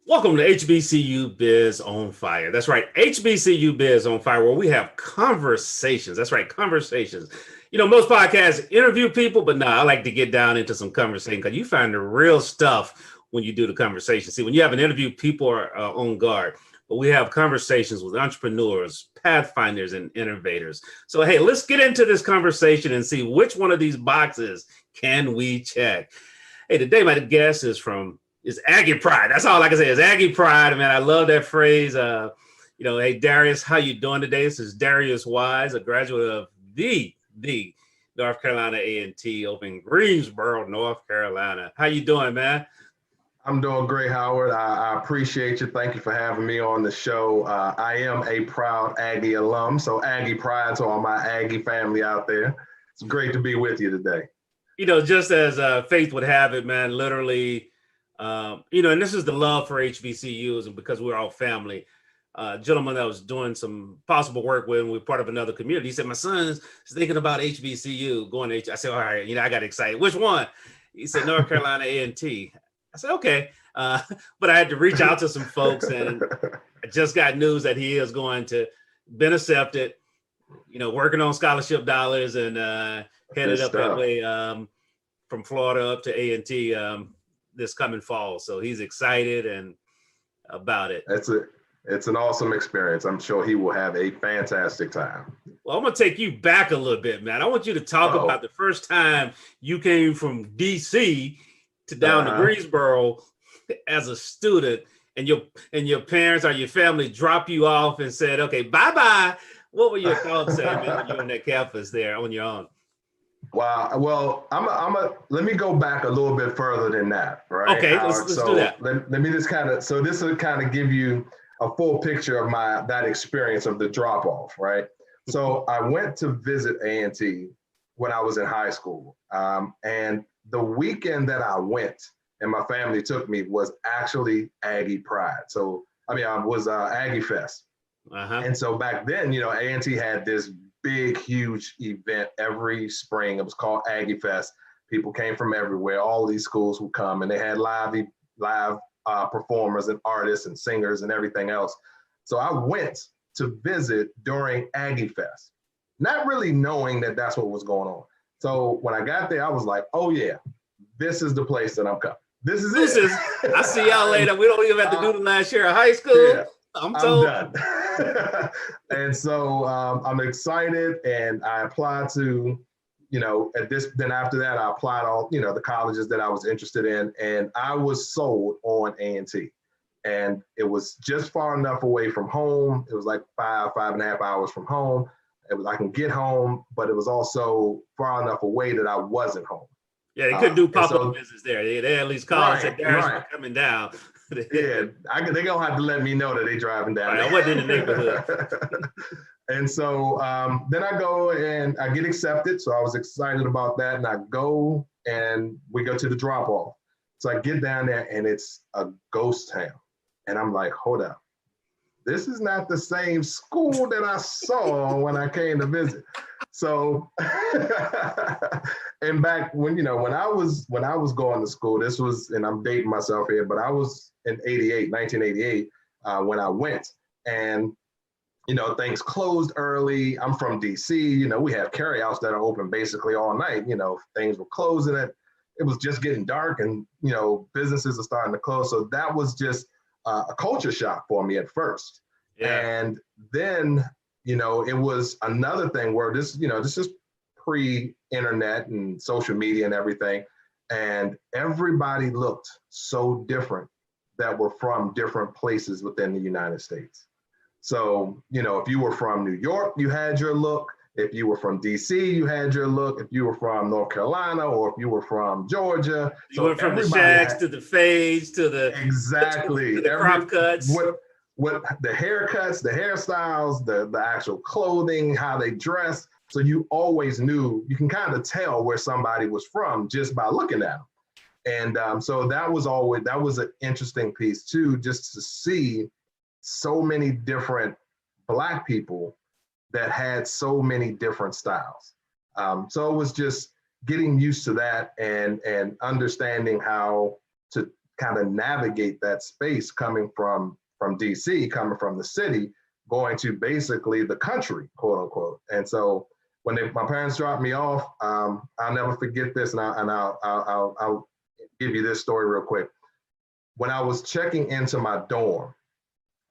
Welcome to HBCU Biz on Fire. That's right, HBCU Biz on Fire, where we have conversations. That's right, conversations. You know, most podcasts interview people, but I like to get down into some conversation because you find the real stuff when you do the conversation. See, when you have an interview, people are on guard, but we have conversations with entrepreneurs, pathfinders, and innovators. So, hey, let's get into this conversation and see which one of these boxes can we check. Hey, today my guest is Aggie Pride. That's all I can say is Aggie Pride, man. I love that phrase. Hey, Darius, how you doing today? This is Darius Wise, a graduate of the North Carolina A&T over in Greensboro, North Carolina. How you doing, man? I'm doing great, Howard. I appreciate you. Thank you for having me on the show. I am a proud Aggie alum, so Aggie Pride to all my Aggie family out there. It's great to be with you today. You know, just as Faith would have it, man, literally, and this is the love for HBCUs, and because we're all family. Gentleman that was doing some possible work with, and we're part of another community. He said, my son's thinking about HBCU, going to I said, all right, I got excited. Which one? He said, North Carolina A&T. I said, okay. But I had to reach out to some folks, and I just got news that he is going to been accepted, working on scholarship dollars and headed up that way from Florida up to A&T this coming fall. So he's excited and about it. It's an awesome experience. I'm sure he will have a fantastic time. Well, I'm going to take you back a little bit, man. I want you to talk about the first time you came from DC to down to Greensboro as a student, and your parents or your family dropped you off and said, okay, bye-bye. What were your thoughts when you were on that campus there on your own? Wow. Well, let me go back a little bit further than that, right? Okay, let's do that. Let me just this will kind of give you a full picture of that experience of the drop off, right? So I went to visit A&T when I was in high school. And the weekend that I went and my family took me was actually Aggie Pride. So, was Aggie Fest. And so back then, A&T had this big, huge event every spring. It was called Aggie Fest. People came from everywhere. All these schools would come, and they had live performers and artists and singers and everything else. So I went to visit during Aggie Fest, not really knowing that that's what was going on. So when I got there, I was like, oh yeah, this is the place that I'm coming. This is it. I see y'all later. We don't even have to do the last year of high school. Yeah, I'm done. And so I'm excited, and I applied to, then after that, I applied all, the colleges that I was interested in, and I was sold on A&T. And it was just far enough away from home. It was like 5.5 hours from home. I can get home, but it was also far enough away that I wasn't home. Yeah, they couldn't do pop-up visits there. They at least called and said, Darius, we're coming down. Yeah, they're going to have to let me know that they're driving down. I wasn't in the neighborhood. And so then I go and I get accepted. So I was excited about that. And I go and we go to the drop-off. So I get down there and it's a ghost town. And I'm like, hold up. This is not the same school that I saw when I came to visit. So, and back when, when I was going to school, this was, and I'm dating myself here, but I was in 1988, when I went, and, things closed early. I'm from DC, we have carryouts that are open basically all night, things were closing it was just getting dark, and, businesses are starting to close. So that was just a culture shock for me at first. Yeah. And then, it was another thing where this is pre-internet and social media and everything. And everybody looked so different that were from different places within the United States. So, if you were from New York, you had your look. If you were from DC, you had your look. If you were from North Carolina, or if you were from Georgia. You went from the shacks to the fades to the exactly to the crop cuts. What the haircuts, the hairstyles, the actual clothing, how they dress. So you always knew, you can kind of tell where somebody was from just by looking at them. And so that was an interesting piece too, just to see so many different Black people that had so many different styles. So it was just getting used to that and understanding how to kind of navigate that space coming from DC, coming from the city, going to basically the country, quote unquote. And so when my parents dropped me off, I'll never forget this, and I'll give you this story real quick. When I was checking into my dorm,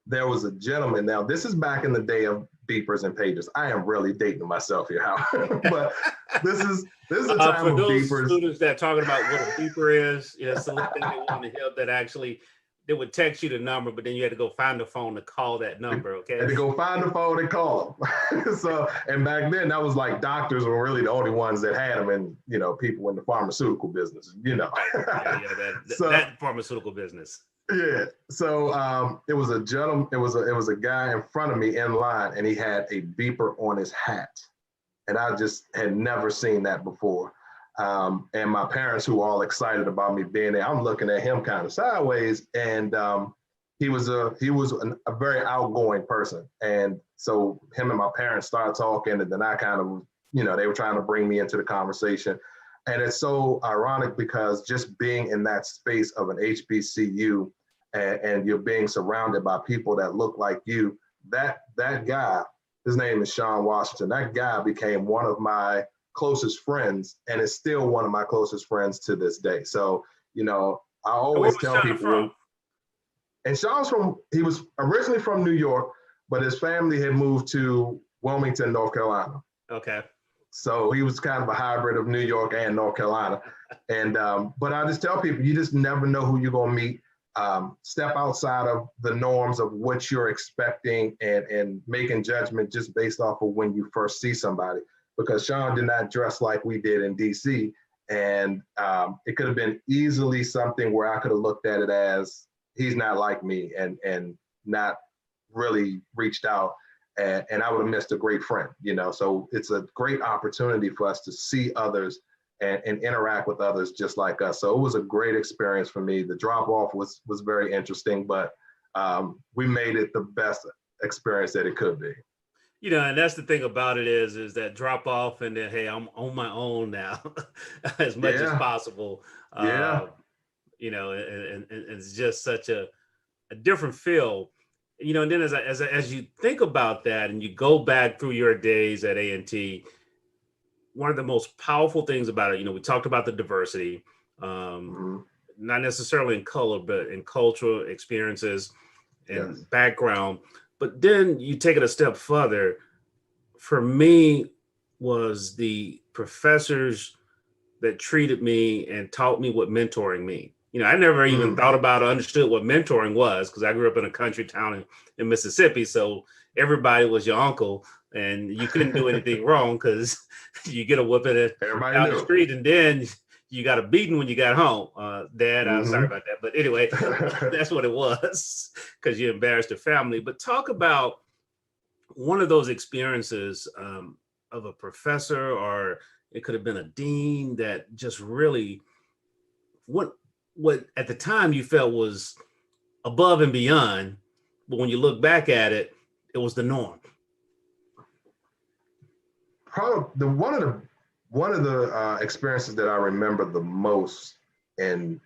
there was a gentleman. Now, this is back in the day of beepers and pagers. I am really dating myself here, Howard. But this is a time for of those beepers. Students that are talking about what a beeper is, it's the little thing they want to help that actually they would text you the number, but then you had to go find the phone to call that number. Okay. And to go find the phone and call them. So, and back then that was like doctors were really the only ones that had them, and people in the pharmaceutical business. That pharmaceutical business. Yeah. So it was a gentleman. It was a guy in front of me in line, and he had a beeper on his hat, and I just had never seen that before. And my parents, who were all excited about me being there, I'm looking at him kind of sideways, and he was a very outgoing person. And so him and my parents started talking, and then I kind of, they were trying to bring me into the conversation. And it's so ironic because just being in that space of an HBCU and you're being surrounded by people that look like you, that guy, his name is Sean Washington, that guy became one of my closest friends, and is still one of my closest friends to this day. So, I always tell people. And he was originally from New York, but his family had moved to Wilmington, North Carolina. Okay. So he was kind of a hybrid of New York and North Carolina. And, but I just tell people, you just never know who you're gonna meet. Step outside of the norms of what you're expecting and making judgment just based off of when you first see somebody. Because Sean did not dress like we did in DC. And it could have been easily something where I could have looked at it as he's not like me and not really reached out. And I would have missed a great friend, So it's a great opportunity for us to see others and interact with others just like us. So it was a great experience for me. The drop off was very interesting, but we made it the best experience that it could be. And that's the thing about it is that drop off and then, hey, I'm on my own now as much as possible. And it's just such a different feel. And then as you think about that and you go back through your days at A&T, one of the most powerful things about it, we talked about the diversity, not necessarily in color, but in cultural experiences and background. But then you take it a step further. For me, was the professors that treated me and taught me what mentoring means. I never even thought about or understood what mentoring was because I grew up in a country town in Mississippi. So everybody was your uncle and you couldn't do anything wrong because you get a whooping down the street and then you got a beating when you got home. Dad, I'm sorry about that. But anyway, that's what it was because you embarrassed your family. But talk about one of those experiences of a professor, or it could have been a dean that just really what at the time you felt was above and beyond, but when you look back at it, it was the norm. Probably one of the experiences that I remember the most in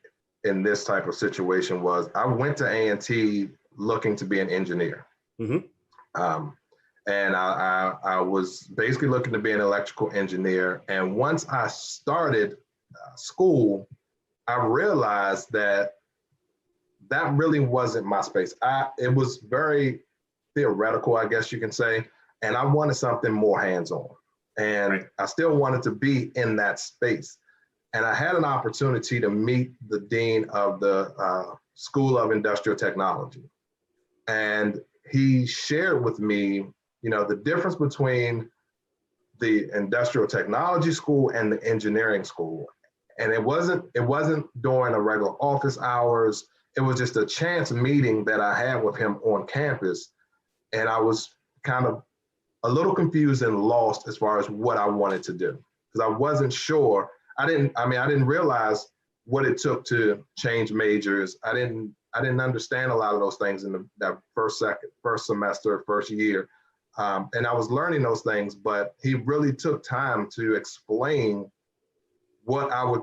this type of situation was I went to A&T looking to be an engineer. And I was basically looking to be an electrical engineer. And once I started school, I realized that really wasn't my space. It was very theoretical, I guess you can say. And I wanted something more hands-on. And I still wanted to be in that space. And I had an opportunity to meet the dean of the School of Industrial Technology. And he shared with me, the difference between the industrial technology school and the engineering school. And it wasn't during a regular office hours. It was just a chance meeting that I had with him on campus. And I was kind of a little confused and lost as far as what I wanted to do. Because I wasn't sure. I didn't realize what it took to change majors. I didn't understand a lot of those things in that first semester, first year. And I was learning those things, but he really took time to explain what I would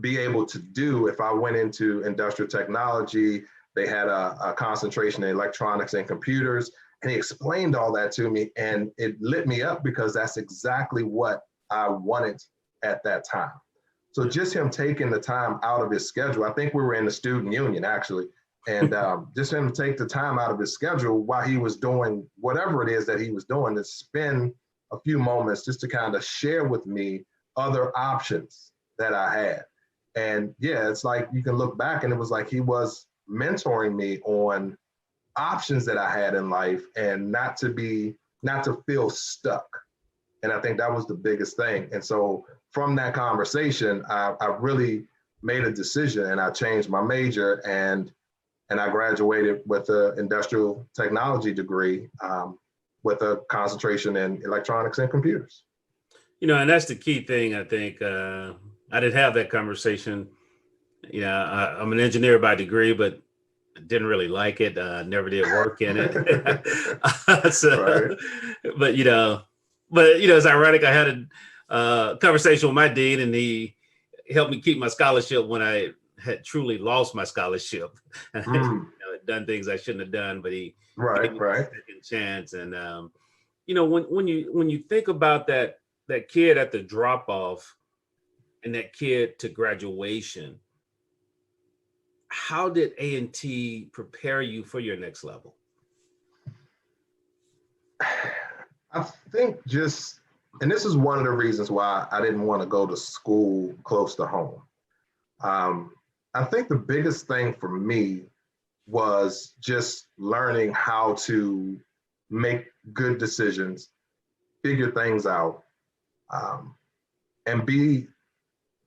be able to do if I went into industrial technology. They had a concentration in electronics and computers, and he explained all that to me, and it lit me up because that's exactly what I wanted at that time. So just him taking the time out of his schedule, I think we were in the student union actually, and just him to take the time out of his schedule while he was doing whatever it is that he was doing, to spend a few moments just to kind of share with me other options that I had. And yeah, it's like you can look back and it was like he was mentoring me on options that I had in life, and not to feel stuck. And I think that was the biggest thing. And so from that conversation, I really made a decision, and I changed my major, and I graduated with an industrial technology degree with a concentration in electronics and computers. You know, and that's the key thing. I think I didn't have that conversation. You know, I'm an engineer by degree, but didn't really like it. Never did work in it. So, right. But you know, it's ironic. I had a conversation with my dean, and he helped me keep my scholarship when I had truly lost my scholarship. You know, done things I shouldn't have done, but he gave me a second chance. And you know, when you think about that kid at the drop off and that kid to graduation, how did A&T prepare you for your next level? I think just, and this is one of the reasons why I didn't want to go to school close to home. I think the biggest thing for me was just learning how to make good decisions, figure things out, and be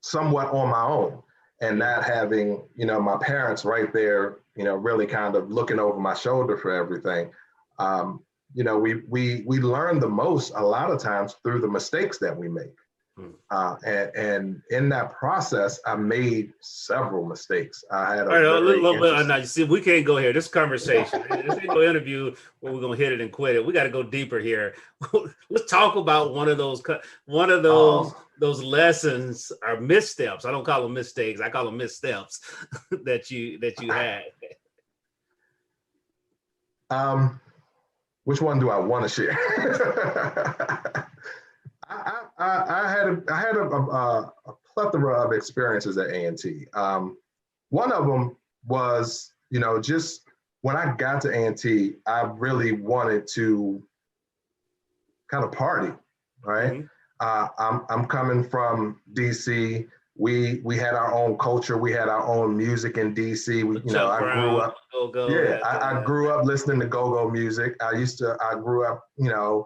somewhat on my own, and not having, you know, my parents right there, you know, really kind of looking over my shoulder for everything. You know, we learn the most a lot of times through the mistakes that we make. And in that process, I made several mistakes. I had a little bit. You see, we can't go here. This conversation, this ain't no interview where we're gonna hit it and quit it. We got to go deeper here. Let's talk about one of those lessons or missteps. I don't call them mistakes. I call them missteps that you had. Which one do I want to share? I had a plethora of experiences at A&T. One of them was, you know, just when I got to A&T, I really wanted to kind of party, right? I'm coming from DC. We had our own culture. We had our own music in DC. I grew up listening to go-go music. I grew up, you know,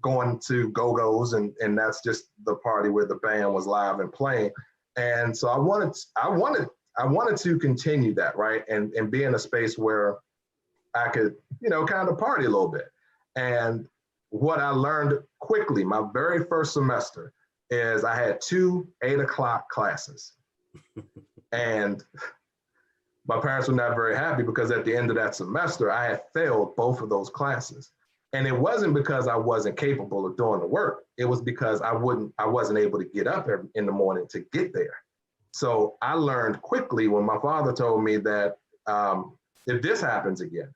going to go-go's, and that's just the party where the band was live and playing. And so I wanted to continue that, right? And be in a space where I could, you know, kind of party a little bit. And what I learned quickly, my very first semester, is I had 2 8:00 classes. And my parents were not very happy because at the end of that semester, I had failed both of those classes. And it wasn't because I wasn't capable of doing the work. It was because I wasn't able to get up in the morning to get there. So I learned quickly when my father told me that if this happens again,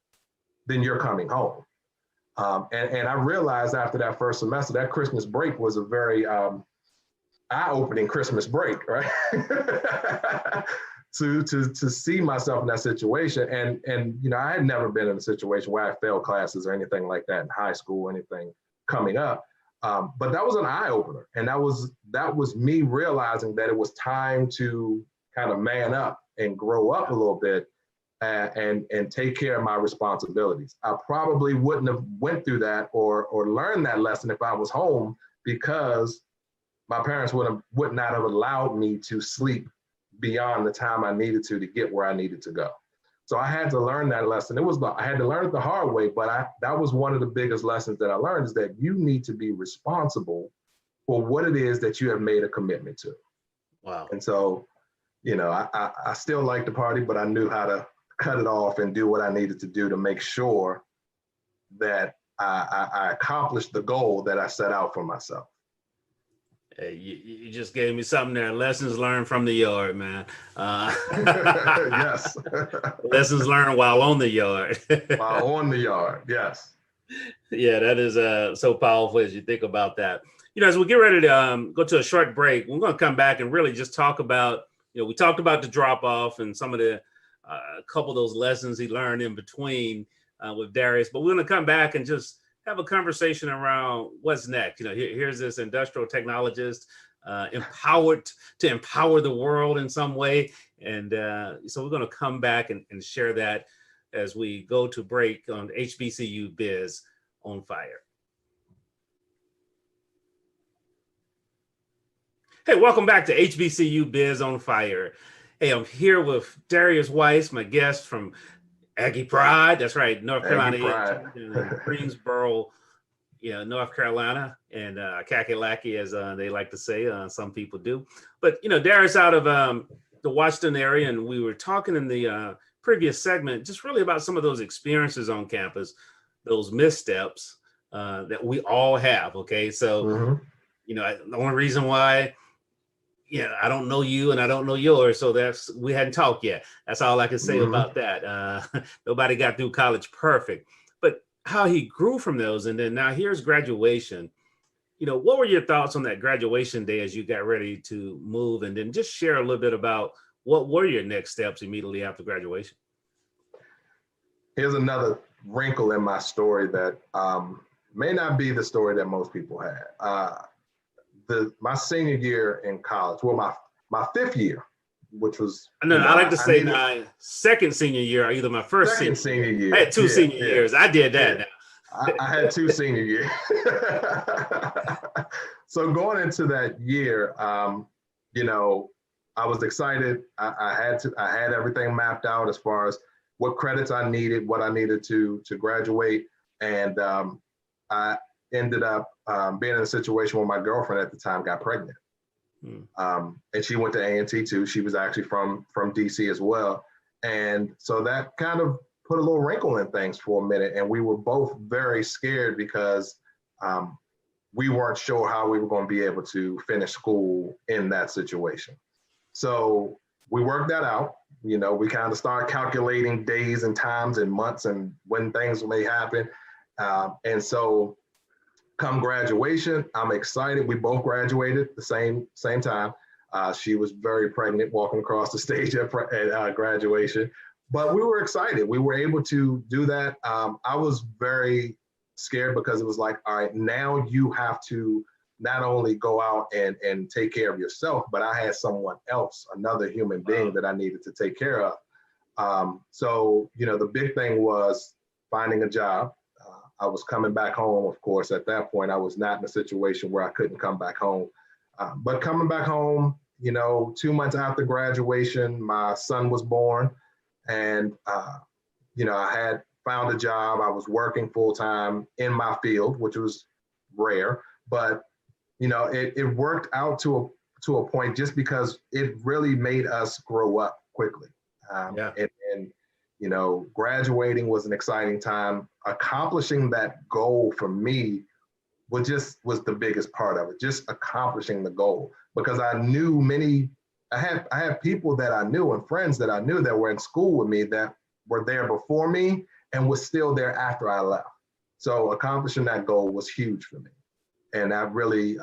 then you're coming home. And I realized after that first semester, that Christmas break was a very eye-opening Christmas break, right? to see myself in that situation. And you know, I had never been in a situation where I failed classes or anything like that in high school or anything coming up. But that was an eye-opener. And that was me realizing that it was time to kind of man up and grow up a little bit and take care of my responsibilities. I probably wouldn't have went through that or learned that lesson if I was home, because my parents would not have allowed me to sleep beyond the time I needed to get where I needed to go. So I had to learn that lesson. I had to learn it the hard way, but that was one of the biggest lessons that I learned, is that you need to be responsible for what it is that you have made a commitment to. Wow. And so, you know, I still like to party, but I knew how to cut it off and do what I needed to do to make sure that I accomplished the goal that I set out for myself. Hey, you just gave me something there. Lessons learned from the yard, man. Yes. Lessons learned while on the yard. While on the yard, yes. Yeah, that is so powerful as you think about that. As we get ready to go to a short break, we're going to come back and really just talk about, we talked about the drop off and some of the a couple of those lessons he learned in between with Darius, but we're going to come back and just have a conversation around what's next. Here's this industrial technologist empowered to empower the world in some way. And so we're going to come back and share that as we go to break on HBCU Biz on Fire. Hey, welcome back to HBCU Biz on Fire. Hey, I'm here with Darius Weiss, my guest from Aggie Pride. That's right, North Carolina, Greensboro, North Carolina, and Kakalaki, as they like to say. Some people do. But, Darius out of the Washington area, and we were talking in the previous segment just really about some of those experiences on campus, those missteps that we all have. Okay, so, the only reason why I don't know you and I don't know yours. So we hadn't talked yet. That's all I can say about that. Nobody got through college perfect, but how he grew from those. And then now here's graduation. What were your thoughts on that graduation day as you got ready to move? And then just share a little bit about what were your next steps immediately after graduation? Here's another wrinkle in my story that may not be the story that most people had. My senior year in college, well, my fifth year, which was I like to say my second senior year, or either my first senior year. I had two senior years. I did that. I had two senior years. So going into that year, I was excited. I had everything mapped out as far as what credits I needed, what I needed to graduate, and I ended up being in a situation where my girlfriend at the time got pregnant. And she went to A&T too. She was actually from DC as well. And so that kind of put a little wrinkle in things for a minute. And we were both very scared because we weren't sure how we were going to be able to finish school in that situation. So we worked that out. We kind of started calculating days and times and months and when things may happen. And so come graduation, I'm excited. We both graduated at the same time. She was very pregnant walking across the stage at graduation, but we were excited. We were able to do that. I was very scared because it was like, all right, now you have to not only go out and take care of yourself, but I had someone else, another human being that I needed to take care of. So, the big thing was finding a job. I was coming back home, of course. At that point, I was not in a situation where I couldn't come back home. But coming back home, 2 months after graduation, my son was born. And, I had found a job. I was working full time in my field, which was rare. But, it worked out to a point just because it really made us grow up quickly. And graduating was an exciting time. Accomplishing that goal for me was the biggest part of it, just accomplishing the goal. Because I knew I had people that I knew and friends that I knew that were in school with me that were there before me and was still there after I left. So accomplishing that goal was huge for me. And that really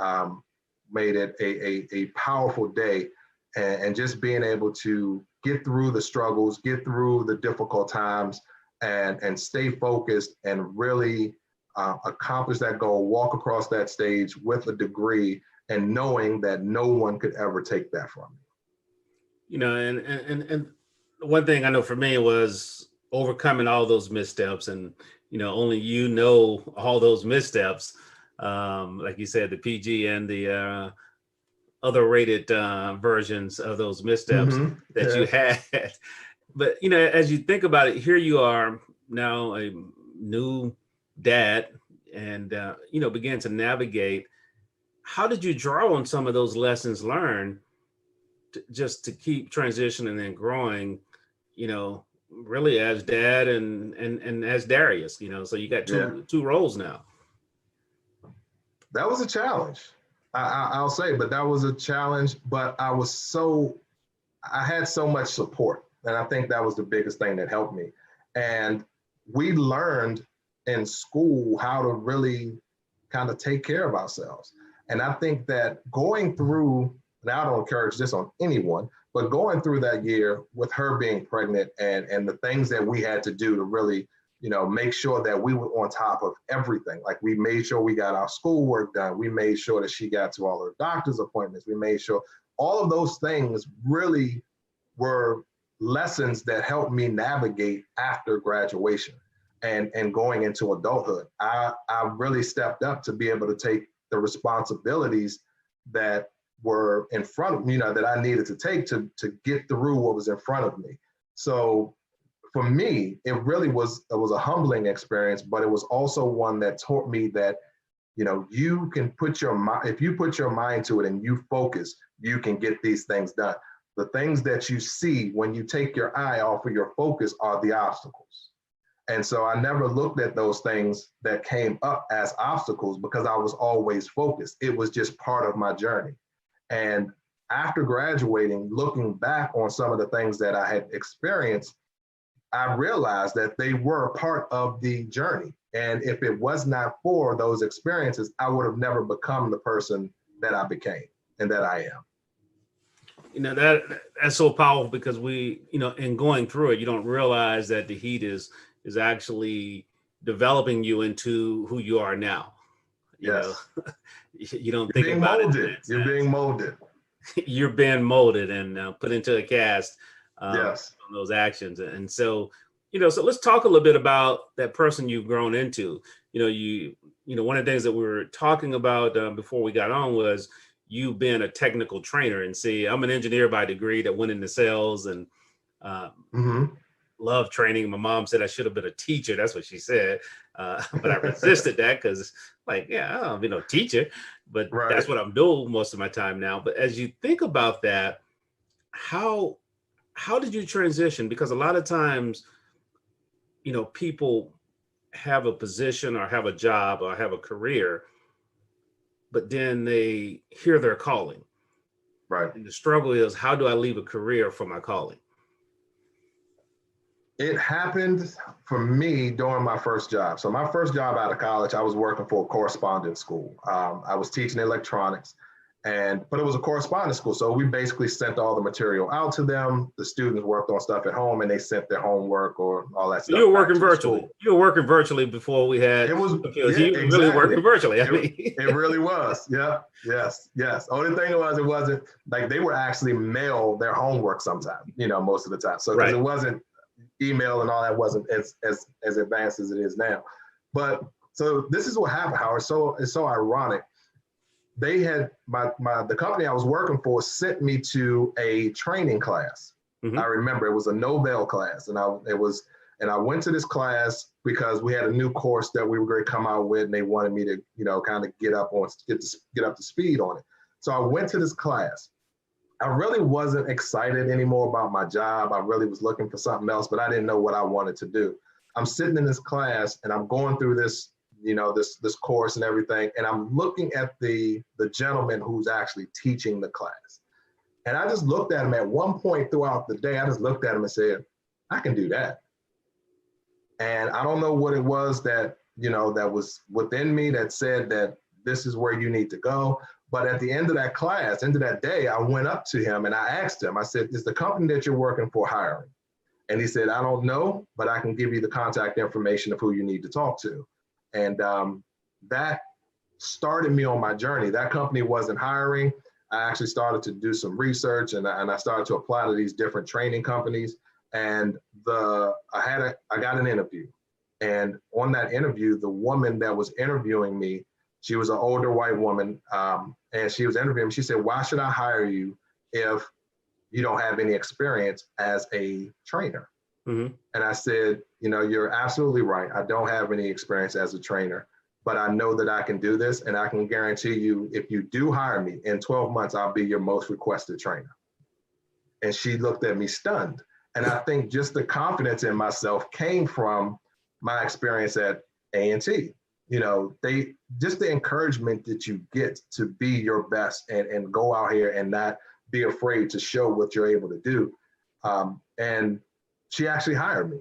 made it a powerful day. And just being able to get through the struggles, get through the difficult times, and stay focused and really accomplish that goal, walk across that stage with a degree and knowing that no one could ever take that from me. And one thing I know for me was overcoming all those missteps, and only all those missteps, like you said, the PG and the other rated versions of those missteps that you had. But, as you think about it, here you are now a new dad and, began to navigate. How did you draw on some of those lessons learned just to keep transitioning and growing, really as dad and as Darius, so you got two roles now. That was a challenge. I'll say, but that was a challenge, but I had so much support. And I think that was the biggest thing that helped me. And we learned in school how to really kind of take care of ourselves. And I think that going through, now I don't encourage this on anyone, but going through that year with her being pregnant and the things that we had to do to really, make sure that we were on top of everything. Like we made sure we got our schoolwork done. We made sure that she got to all her doctor's appointments. We made sure all of those things really were lessons that helped me navigate after graduation and going into adulthood. I really stepped up to be able to take the responsibilities that were in front of me, that I needed to take to get through what was in front of me. So for me, it was a humbling experience, but it was also one that taught me that, you can put your mind, if you put your mind to it and you focus, you can get these things done. The things that you see when you take your eye off of your focus are the obstacles. And so I never looked at those things that came up as obstacles because I was always focused. It was just part of my journey. And after graduating, looking back on some of the things that I had experienced, I realized that they were part of the journey. And if it was not for those experiences, I would have never become the person that I became and that I am. That's so powerful because we, in going through it, you don't realize that the heat is actually developing you into who you are now. Yes. You don't think about it. You're being molded. You're being molded and put into a cast. Yes. On those actions. And so, so let's talk a little bit about that person you've grown into. One of the things that we were talking about before we got on was you being a technical trainer. And see, I'm an engineer by degree that went into sales and love training. My mom said I should have been a teacher. That's what she said. But I resisted that because I don't be no teacher, but That's what I'm doing most of my time now. But as you think about that, how did you transition? Because a lot of times, people have a position or have a job or have a career, but then they hear their calling. Right. And the struggle is, how do I leave a career for my calling? It happened for me during my first job. So my first job out of college, I was working for a correspondence school. I was teaching electronics, but it was a correspondence school. So we basically sent all the material out to them. The students worked on stuff at home and they sent their homework or all that stuff. You were working virtually. You were working virtually before we had. It was exactly. Really working virtually. It really was. Yeah. Yes. Only thing it wasn't like they would actually mail their homework sometimes, most of the time. So it wasn't email and all that wasn't as advanced as it is now. But so this is what happened, Howard. So it's so ironic. They had the company I was working for sent me to a training class. Mm-hmm. I remember it was a Nobel class, and I went to this class because we had a new course that we were going to come out with, and they wanted me to, kind of get up to speed on it. So I went to this class. I really wasn't excited anymore about my job. I really was looking for something else, but I didn't know what I wanted to do. I'm sitting in this class and I'm going through this, this course and everything. And I'm looking at the gentleman who's actually teaching the class. And I just looked at him at one point throughout the day. I just looked at him and said, I can do that. And I don't know what it was that, that was within me that said that this is where you need to go. But at the end of that class, end of that day, I went up to him and I asked him, I said, is the company that you're working for hiring? And he said, I don't know, but I can give you the contact information of who you need to talk to. And that started me on my journey. That company wasn't hiring. I actually started to do some research and I started to apply to these different training companies. And I got an interview. And on that interview, the woman that was interviewing me, she was an older white woman, and she was interviewing me. She said, why should I hire you if you don't have any experience as a trainer? Mm-hmm. And I said, you're absolutely right. I don't have any experience as a trainer, but I know that I can do this. And I can guarantee you, if you do hire me, in 12 months, I'll be your most requested trainer. And she looked at me stunned. And I think just the confidence in myself came from my experience at A&T. they just the encouragement that you get to be your best and go out here and not be afraid to show what you're able to do. And she actually hired me.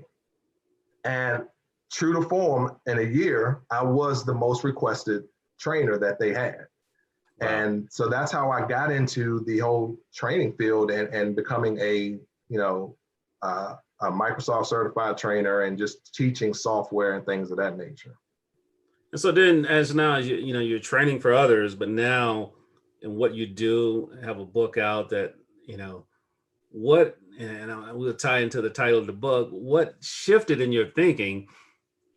And true to form, in a year, I was the most requested trainer that they had. Wow. And so that's how I got into the whole training field and becoming a Microsoft certified trainer and just teaching software and things of that nature. And so then, as now, you're training for others, but now in what you do, have a book out that, what, and we'll tie into the title of the book, what shifted in your thinking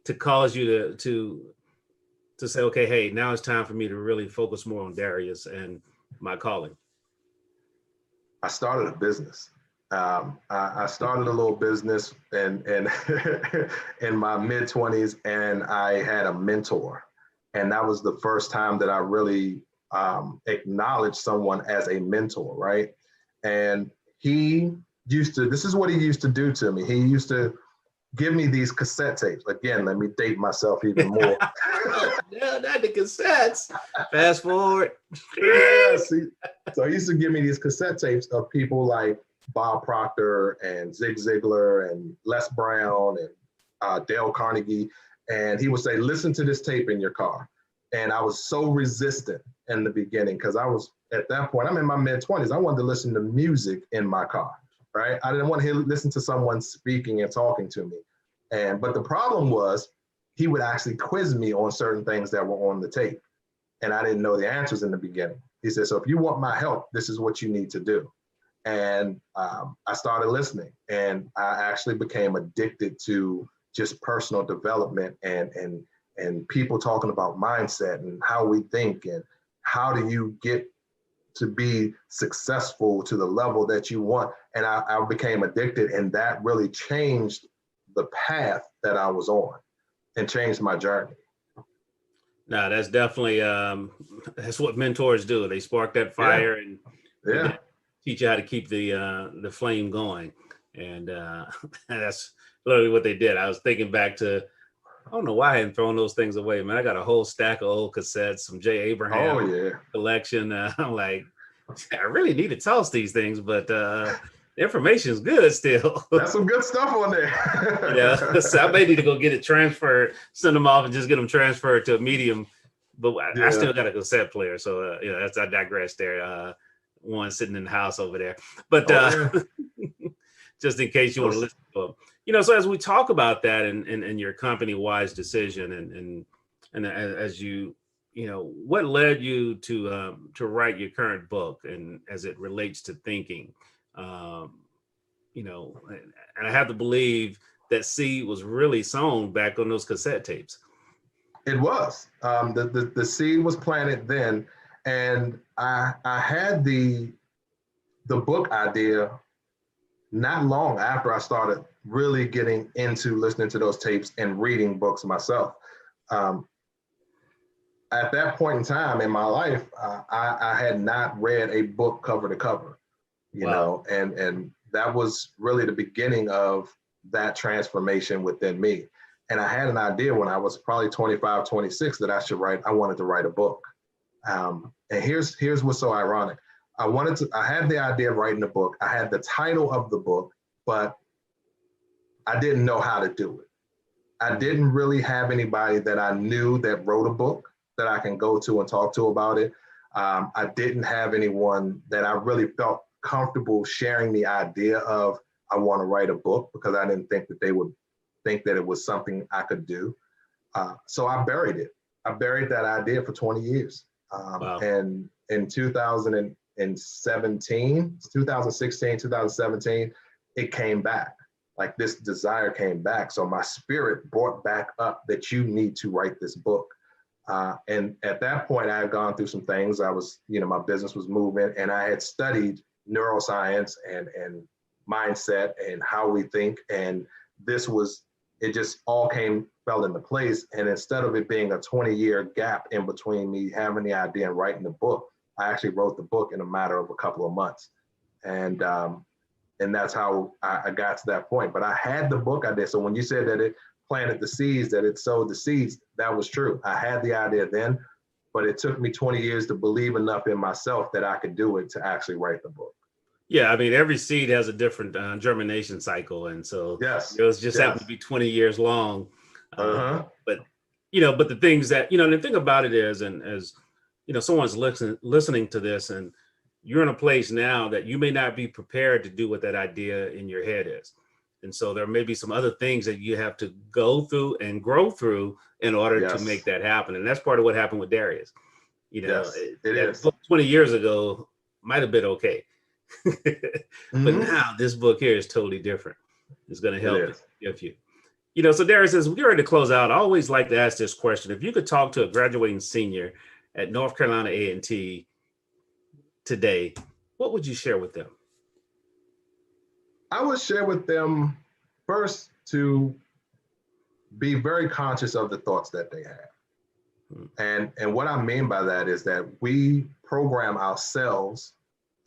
to cause you to say, okay, hey, now it's time for me to really focus more on Darius and my calling? I started a business. I started a little business in in my mid-20s, and I had a mentor. And that was the first time that I really acknowledged someone as a mentor, right? And this is what he used to do to me. He used to give me these cassette tapes. Again, let me date myself even more. No, not the cassettes. Fast forward. Yeah, see, so he used to give me these cassette tapes of people like Bob Proctor and Zig Ziglar and Les Brown and Dale Carnegie. And he would say, listen to this tape in your car. And I was so resistant in the beginning because I was, at that point, I'm in my mid-20s. I wanted to listen to music in my car, right? I didn't want to listen to someone speaking and talking to me. But the problem was he would actually quiz me on certain things that were on the tape. And I didn't know the answers in the beginning. He said, so if you want my help, this is what you need to do. And I started listening, and I actually became addicted to just personal development and people talking about mindset and how we think and how do you get to be successful to the level that you want. And I became addicted, and that really changed the path that I was on and changed my journey. No, that's definitely, that's what mentors do. They spark that fire and teach you how to keep the flame going. And that's literally what they did. I was thinking back to, I don't know why I hadn't thrown those things away, man. I got a whole stack of old cassettes, some Jay Abraham collection. I'm like, I really need to toss these things, but the information is good still. That's some good stuff on there. So I may need to go get it transferred, send them off and just get them transferred to a medium. But I still got a cassette player. So, I digress there. One sitting in the house over there. But just in case you want to listen to them. So as we talk about that and your company-wise decision and as you, what led you to write your current book and as it relates to thinking, and I have to believe that seed was really sown back on those cassette tapes. It was. The seed was planted then, and I had the book idea not long after I started really getting into listening to those tapes and reading books myself. At that point in time in my life, I had not read a book cover to cover, you know, and that was really the beginning of that transformation within me. And I had an idea when I was probably 25, 26 that I wanted to write a book. And here's what's so ironic. I had the idea of writing a book. I had the title of the book, but I didn't know how to do it. I didn't really have anybody that I knew that wrote a book that I can go to and talk to about it. I didn't have anyone that I really felt comfortable sharing the idea of, I want to write a book, because I didn't think that they would think that it was something I could do. So I buried it. I buried that idea for 20 years. And in 2016, 2017, it came back. Like, this desire came back. So my spirit brought back up that you need to write this book. And at that point, I had gone through some things. I was, my business was moving, and I had studied neuroscience and mindset and how we think. And it just all fell into place. And instead of it being a 20-year gap in between me having the idea and writing the book, I actually wrote the book in a matter of a couple of months. And that's how I got to that point. But I had the book idea. So when you said that planted the seeds, that it sowed the seeds. That was true. I had the idea then, but it took me 20 years to believe enough in myself that I could do it to actually write the book. Yeah, I mean, every seed has a different germination cycle, and so Yes, it was just happened to be 20 years long. But but the things that the thing about it is, and as someone's listening to this, and you're in a place now that you may not be prepared to do what that idea in your head is, and so there may be some other things that you have to go through and grow through in order to make that happen, and that's part of what happened with Darius. It is. Book 20 years ago might have been okay. But now this book here is totally different. It's going to help you. So Darius, as we get ready to close out, I always like to ask this question. If you could talk to a graduating senior at North Carolina A&T today, what would you share with them? I would share with them first to be very conscious of the thoughts that they have. And what I mean by that is that we program ourselves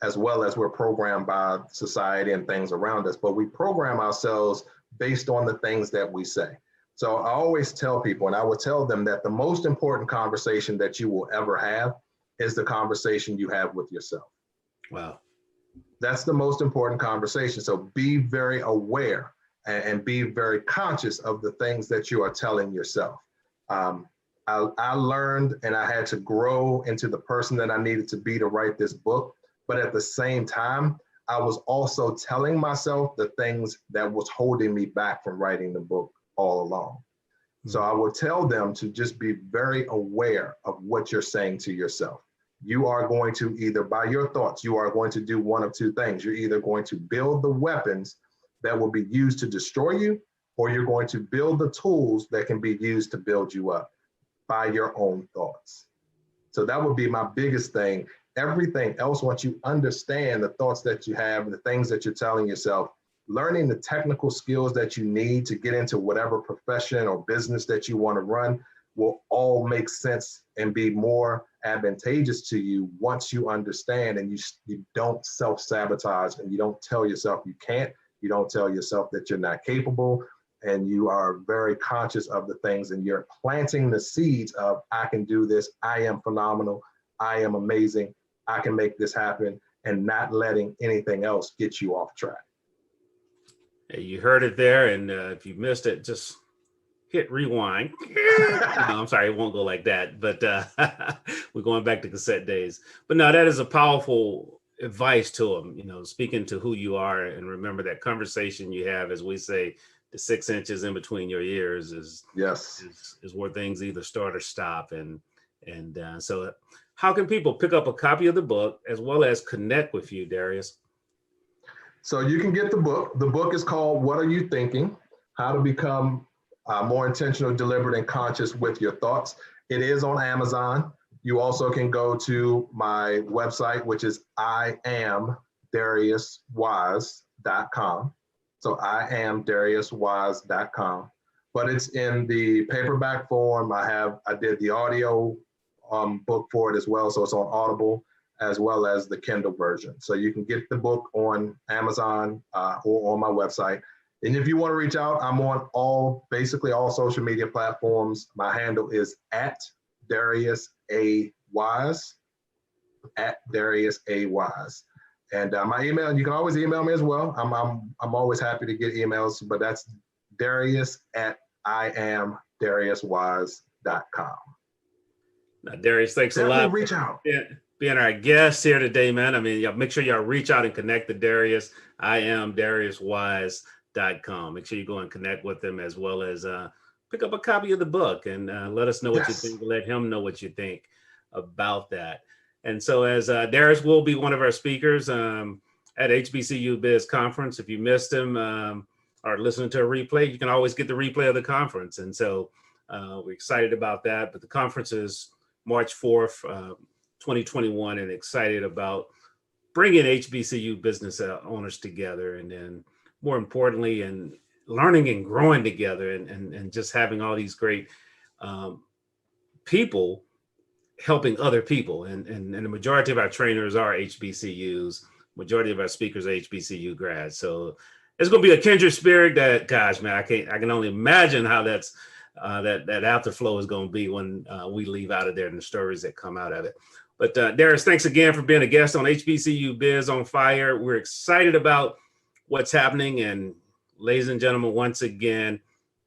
as well as we're programmed by society and things around us, but we program ourselves based on the things that we say. So I always tell people, and I will tell them, that the most important conversation that you will ever have is the conversation you have with yourself. Wow. That's the most important conversation. So be very aware and be very conscious of the things that you are telling yourself. I learned, and I had to grow into the person that I needed to be to write this book. But at the same time, I was also telling myself the things that was holding me back from writing the book all along. So I would tell them to just be very aware of what you're saying to yourself. You are going to either, by your thoughts, you are going to do one of two things. You're either going to build the weapons that will be used to destroy you, or you're going to build the tools that can be used to build you up by your own thoughts. So that would be my biggest thing. Everything else, once you understand the thoughts that you have and the things that you're telling yourself, learning the technical skills that you need to get into whatever profession or business that you want to run will all make sense and be more advantageous to you once you understand and you don't self-sabotage and you don't tell yourself you can't, you don't tell yourself that you're not capable, and you are very conscious of the things and you're planting the seeds of, I can do this, I am phenomenal, I am amazing, I can make this happen, and not letting anything else get you off track. Hey, you heard it there, and if you missed it, just hit rewind. No, I'm sorry, it won't go like that, but we're going back to cassette days. But no, that is a powerful advice to them, speaking to who you are, and remember that conversation you have, as we say, the 6 inches in between your ears is where things either start or stop. And so how can people pick up a copy of the book as well as connect with you, Darius? So you can get the book. The book is called What Are You Thinking? How to Become More Intentional, Deliberate, and Conscious with Your Thoughts. It is on Amazon. You also can go to my website, which is IamDariusWise.com. So IamDariusWise.com. But it's in the paperback form. I did the audio book for it as well. So it's on Audible, as well as the Kindle version. So you can get the book on Amazon or on my website. And if you want to reach out, I'm on basically all social media platforms. My handle is @DariusAWise, @DariusAWise. And my email, you can always email me as well. I'm always happy to get emails, but that's Darius@IamDariusWise.com. Now, Darius, thanks a lot. Reach out. Being our guest here today, man. I mean, make sure y'all reach out and connect to Darius. IamDariusWise.com. Make sure you go and connect with them, as well as pick up a copy of the book and let us know what you think. Let him know what you think about that. And so, as Darius will be one of our speakers at HBCUBiz Conference. If you missed him or listening to a replay, you can always get the replay of the conference. And so we're excited about that. But the conference is March 4th, 2021, and excited about bringing HBCU business owners together, and then more importantly, and learning and growing together, and just having all these great people helping other people. And the majority of our trainers are HBCUs. Majority of our speakers are HBCU grads. So it's going to be a kindred spirit that, gosh, man, I can only imagine how that's that afterflow is going to be when we leave out of there and the stories that come out of it. But Darius, thanks again for being a guest on HBCU Biz on Fire. We're excited about what's happening. And ladies and gentlemen, once again,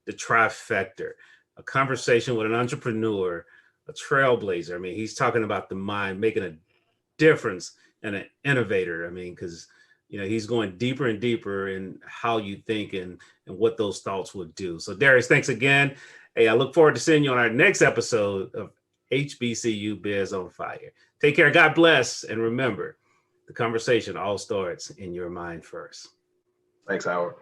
the trifecta, a conversation with an entrepreneur, a trailblazer. I mean, he's talking about the mind, making a difference, and an innovator. I mean, because, you know, he's going deeper and deeper in how you think and what those thoughts would do. So Darius, thanks again. Hey, I look forward to seeing you on our next episode of HBCU Biz on Fire. Take care. God bless. And remember, the conversation all starts in your mind first. Thanks, Howard.